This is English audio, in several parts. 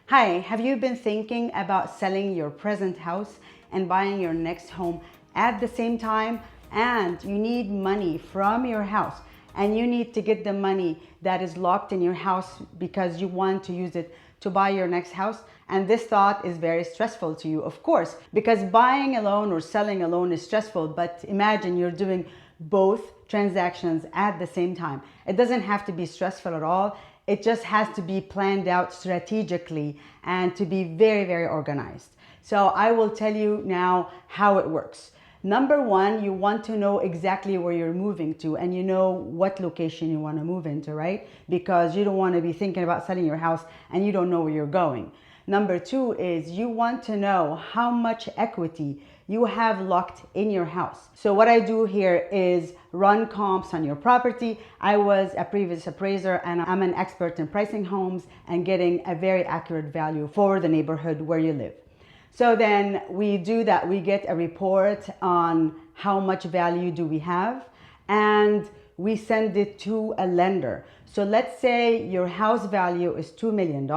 Hi, have you been thinking about selling your present house and buying your next home at the same time? And you need money from your house and you need to get the money that is locked in your house because you want to use it to buy your next house. And this thought is very stressful to you, of course, because buying a loan or selling a loan is stressful. But imagine you're doing both transactions at the same time. It doesn't have to be stressful at all. It just has to be planned out strategically and to be very, very organized. So I will tell you now how it works. Number one, you want to know exactly where you're moving to and you know what location you want to move into, right? Because you don't want to be thinking about selling your house and you don't know where you're going. Number two is you want to know how much equity you have locked in your house. So what I do here is run comps on your property. I was a previous appraiser and I'm an expert in pricing homes and getting a very accurate value for the neighborhood where you live. So then we do that. We get a report on how much value do we have and we send it to a lender. So let's say your house value is $2 million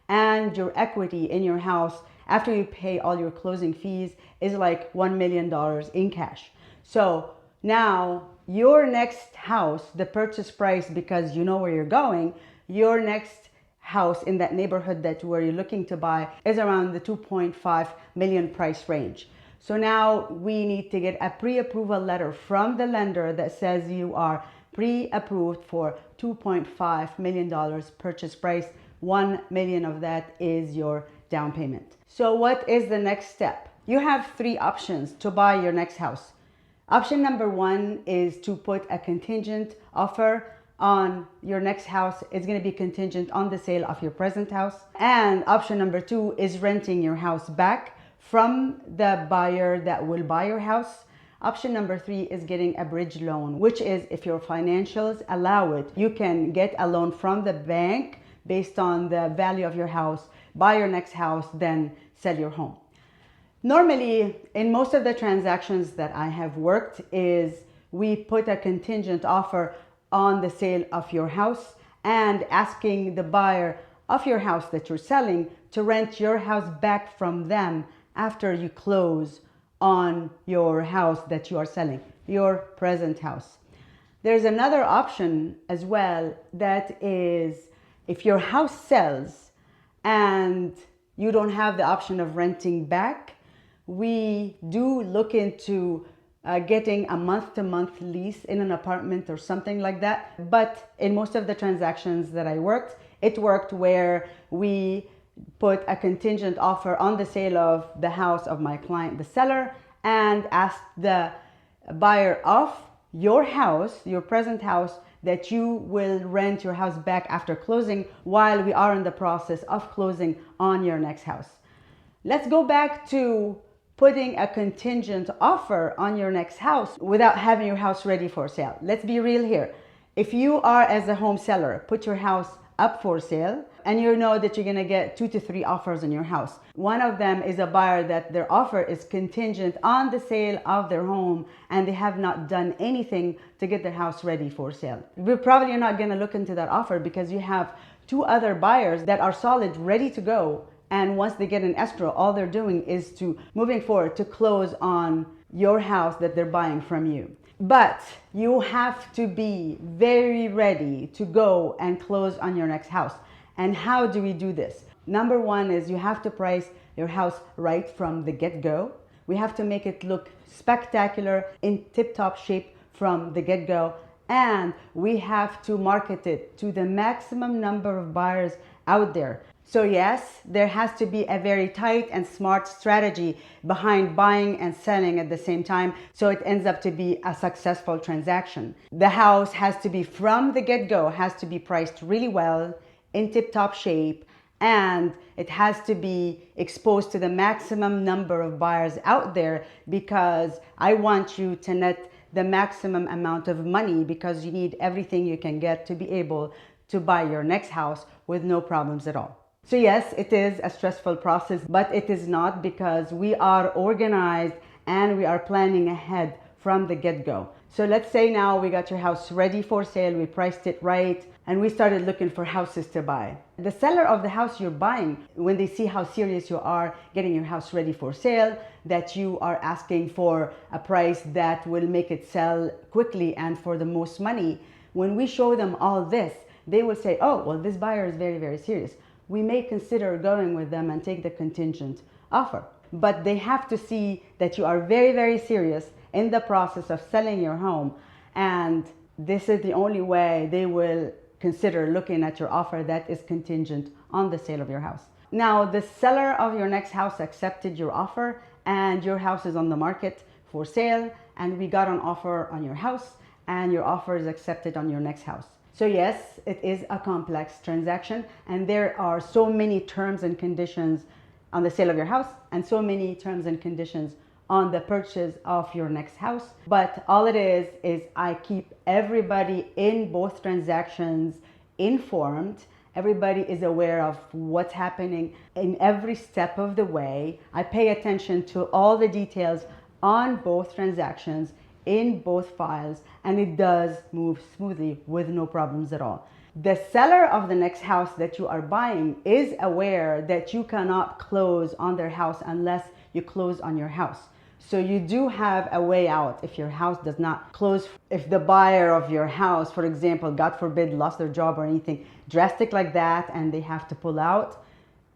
and your equity in your house after you pay all your closing fees is like $1 million in cash. So now your next house, the purchase price, because you know where you're going, your next house in that neighborhood that where you're looking to buy is around the 2.5 million price range. So now we need to get a pre-approval letter from the lender that says you are pre-approved for $2.5 million purchase price. 1 million of that is your down payment. So what is the next step? You have three options to buy your next house. Option number one is to put a contingent offer on your next house. It's going to be contingent on the sale of your present house. And option number two is renting your house back from the buyer that will buy your house. Option number three is getting a bridge loan, which is if your financials allow it, you can get a loan from the bank based on the value of your house, buy your next house, then sell your home. Normally, in most of the transactions that I have worked is we put a contingent offer on the sale of your house and asking the buyer of your house that you're selling to rent your house back from them after you close on your house that you are selling, your present house. There's another option as well that is if your house sells and you don't have the option of renting back, we do look into getting a month-to-month lease in an apartment or something like that. But in most of the transactions that I worked, it worked where we put a contingent offer on the sale of the house of my client, the seller, and asked the buyer of your house, your present house, that you will rent your house back after closing while we are in the process of closing on your next house. Let's go back to putting a contingent offer on your next house without having your house ready for sale. Let's be real here. If you are, as a home seller, put your house up for sale and you know that you're going to get 2 to 3 offers in your house. One of them is a buyer that their offer is contingent on the sale of their home and they have not done anything to get their house ready for sale. We're probably not going to look into that offer because you have 2 other buyers that are solid, ready to go. And once they get an escrow, all they're doing is to moving forward to close on your house that they're buying from you. But you have to be very ready to go and close on your next house. And how do we do this? Number one is you have to price your house right from the get-go. We have to make it look spectacular, in tip-top shape from the get-go. And we have to market it to the maximum number of buyers out there. So yes, there has to be a very tight and smart strategy behind buying and selling at the same time, so it ends up to be a successful transaction. The house has to be, from the get-go, has to be priced really well, in tip-top shape, and it has to be exposed to the maximum number of buyers out there because I want you to net the maximum amount of money because you need everything you can get to be able to buy your next house with no problems at all. So yes, it is a stressful process, but it is not because we are organized and we are planning ahead from the get-go. So let's say now we got your house ready for sale, we priced it right, and we started looking for houses to buy. The seller of the house you're buying, when they see how serious you are getting your house ready for sale, that you are asking for a price that will make it sell quickly and for the most money, when we show them all this, they will say, oh, well, this buyer is very, very serious. We may consider going with them and take the contingent offer. But they have to see that you are very, very serious in the process of selling your home, and this is the only way they will consider looking at your offer that is contingent on the sale of your house. Now, the seller of your next house accepted your offer and your house is on the market for sale, and we got an offer on your house and your offer is accepted on your next house. So yes, it is a complex transaction and there are so many terms and conditions on the sale of your house and so many terms and conditions on the purchase of your next house. But all it is I keep everybody in both transactions informed. Everybody is aware of what's happening in every step of the way. I pay attention to all the details on both transactions, in both files, and it does move smoothly with no problems at all. The seller of the next house that you are buying is aware that you cannot close on their house unless you close on your house. So you do have a way out if your house does not close. If the buyer of your house, for example, God forbid, lost their job or anything drastic like that and they have to pull out,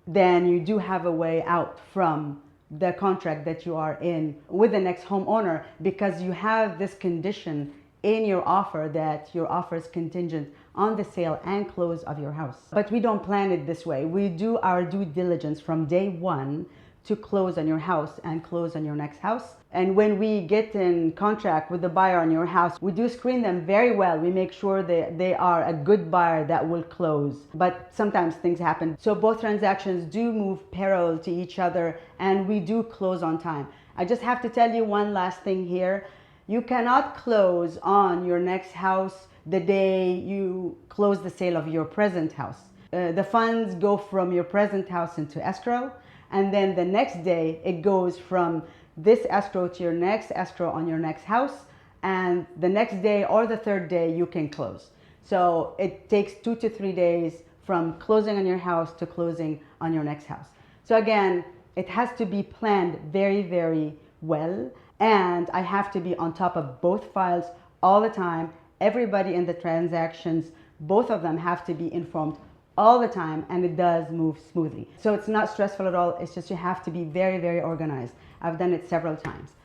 then you do have a way out from the contract that you are in with the next homeowner, because you have this condition in your offer that your offer is contingent on the sale and close of your house. But we don't plan it this way. We do our due diligence from day one to close on your house and close on your next house. And when we get in contract with the buyer on your house, we do screen them very well. We make sure that they are a good buyer that will close. But sometimes things happen. So both transactions do move parallel to each other and we do close on time. I just have to tell you one last thing here. You cannot close on your next house the day you close the sale of your present house. The funds go from your present house into escrow, and then the next day it goes from this escrow to your next escrow on your next house, and the next day or the third day you can close. So it takes 2 to 3 days from closing on your house to closing on your next house. So again, it has to be planned very, very well, and I have to be on top of both files all the time. Everybody in the transactions, both of them have to be informed all the time, and it does move smoothly. So it's not stressful at all. It's just you have to be very, very organized. I've done it several times.